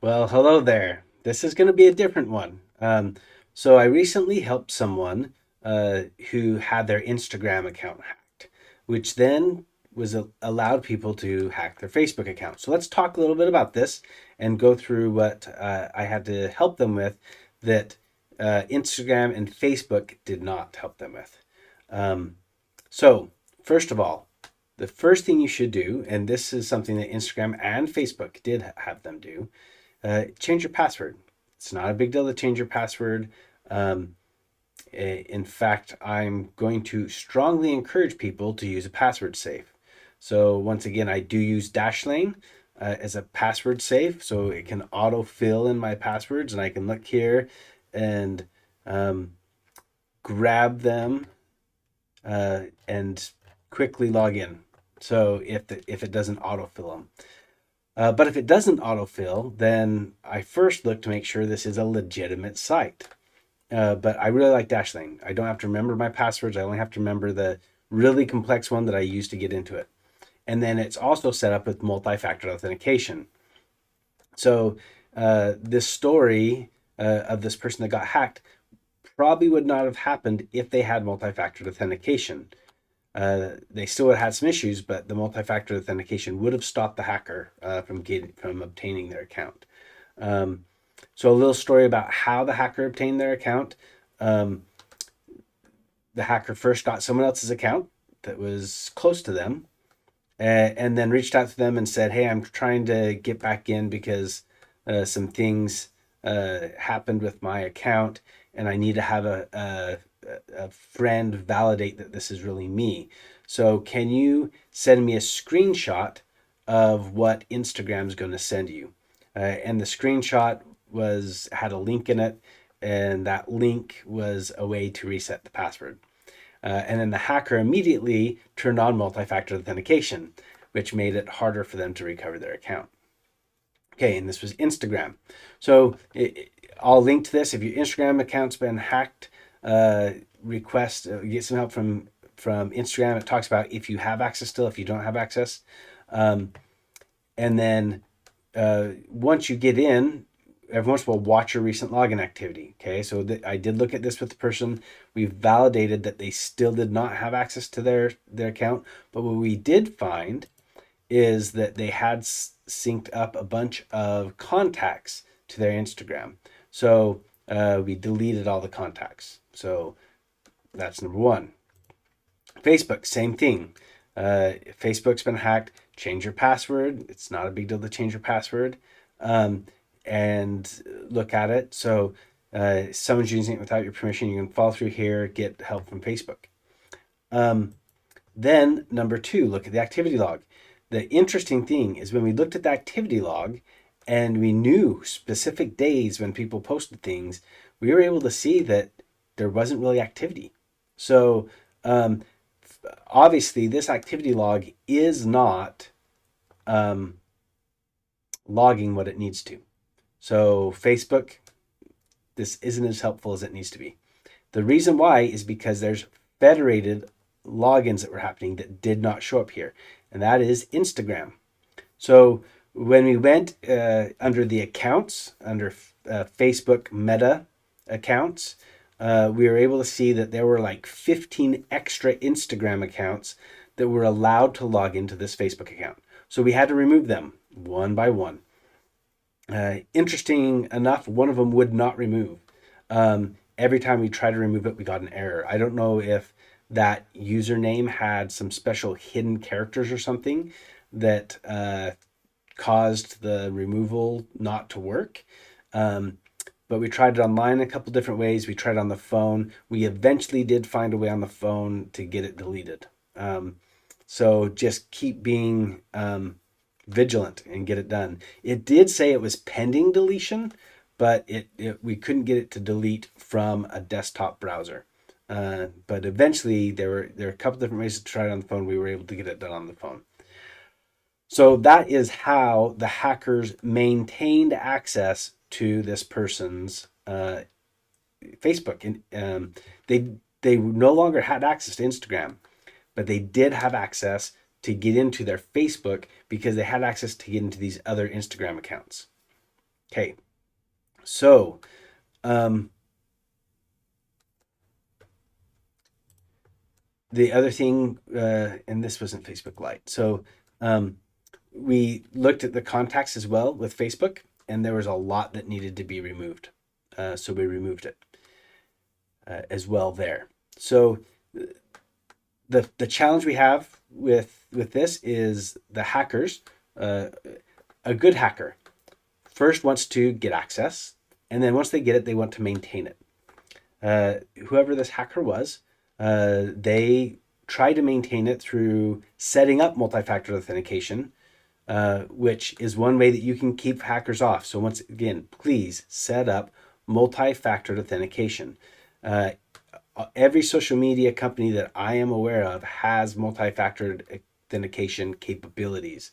Well, hello there. This is going to be a different one. So I recently helped someone who had their Instagram account hacked, which then allowed people to hack their Facebook account. So let's talk a little bit about this and go through what I had to help them with that Instagram and Facebook did not help them with. Um, so first of all, the first thing you should do, and this is something that Instagram and Facebook did have them do, change your password. It's not a big deal to change your password. Um, in fact, I'm going to strongly encourage people to use a password safe. So once again, I do use Dashlane as a password safe, so it can auto-fill in my passwords, and I can look here and um, grab them and quickly log in. So if it doesn't autofill them. But if it doesn't autofill, then I first look to make sure this is a legitimate site. But I really like Dashlane. I don't have to remember my passwords. I only have to remember the really complex one that I use to get into it. And then it's also set up with multi-factored authentication. So this story of this person that got hacked probably would not have happened if they had multi-factored authentication. They still would have had some issues, but the multi-factor authentication would have stopped the hacker from obtaining their account. Um, so a little story about how the hacker obtained their account. Um, the hacker first got someone else's account that was close to them, and then reached out to them and said, "Hey, I'm trying to get back in because some things happened with my account, and I need to have a friend validate that this is really me. So can you send me a screenshot of what Instagram's going to send you?" And the screenshot was had a link in it, and that link was a way to reset the password. And then the hacker immediately turned on multi-factor authentication, which made it harder for them to recover their account. Okay, and this was Instagram. So I'll link to this. If your Instagram account's been hacked, request get some help from Instagram. It talks about if you have access still, if you don't have access, um, and then once you get in, every once in a while watch your recent login activity. Okay, so I did look at this with the person. We validated that they still did not have access to their account, but what we did find is that they had synced up a bunch of contacts to their Instagram. So we deleted all the contacts. So that's number one. Facebook, same thing. Facebook's been hacked. Change your password. It's not a big deal to change your password, um, and look at it. So someone's using it without your permission. You can follow through here, get help from Facebook. Um, then number two, look at the activity log. The interesting thing is when we looked at the activity log and we knew specific days when people posted things, we were able to see that there wasn't really activity. So um, obviously, this activity log is not um, logging what it needs to. So Facebook, this isn't as helpful as it needs to be. The reason why is because there's federated logins that were happening that did not show up here, and that is Instagram. So when we went under the accounts, under Facebook Meta accounts, we were able to see that there were like 15 extra Instagram accounts that were allowed to log into this Facebook account. So we had to remove them one by one. Interesting enough, one of them would not remove. Every time we tried to remove it, we got an error. I don't know if that username had some special hidden characters or something that caused the removal not to work. But we tried it online a couple different ways. We tried it on the phone. We eventually did find a way on the phone to get it deleted. So just keep being vigilant and get it done. It did say it was pending deletion, but we couldn't get it to delete from a desktop browser. But eventually, there were a couple different ways to try it on the phone. We were able to get it done on the phone. So that is how the hackers maintained access to this person's Facebook, and they no longer had access to Instagram, but they did have access to get into their Facebook because they had access to get into these other Instagram accounts. Okay, so um, the other thing, and this wasn't Facebook Lite, so um, we looked at the contacts as well with Facebook, and there was a lot that needed to be removed. So we removed it as well there. So the challenge we have with this is the hackers. Uh, a good hacker first wants to get access, and then once they get it, they want to maintain it. Whoever this hacker was, they try to maintain it through setting up multi-factor authentication, which is one way that you can keep hackers off. So once again, please set up multi-factored authentication. Uh, every social media company that I am aware of has multi-factored authentication capabilities.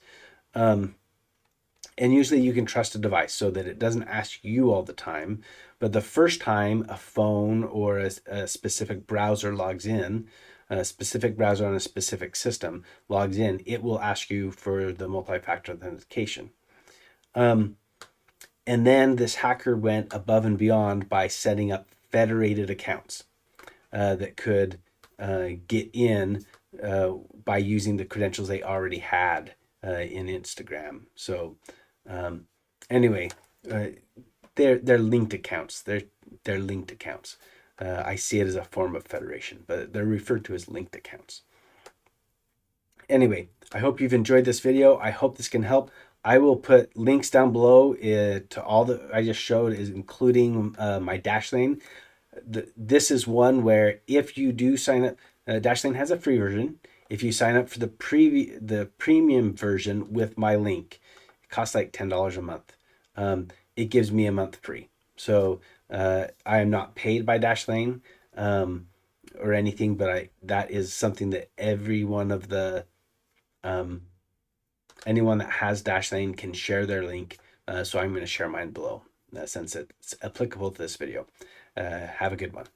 Um, and usually you can trust a device so that it doesn't ask you all the time. But the first time a phone or a specific browser logs in, a specific browser on a specific system logs in, it will ask you for the multi-factor authentication. Um, and then this hacker went above and beyond by setting up federated accounts that could get in by using the credentials they already had in Instagram. So um, anyway, uh, they're linked accounts. They're linked accounts. I see it as a form of federation, but they're referred to as linked accounts. Anyway, I hope you've enjoyed this video. I hope this can help. I will put links down below to all that I just showed, is including my Dashlane. This is one where if you do sign up, Dashlane has a free version. If you sign up for the premium version with my link, it costs like $10 a month. It gives me a month free. So I am not paid by Dashlane or anything, but that is something that every one of the um, anyone that has Dashlane can share their link. So I'm going to share mine below since it's applicable to this video. Have a good one.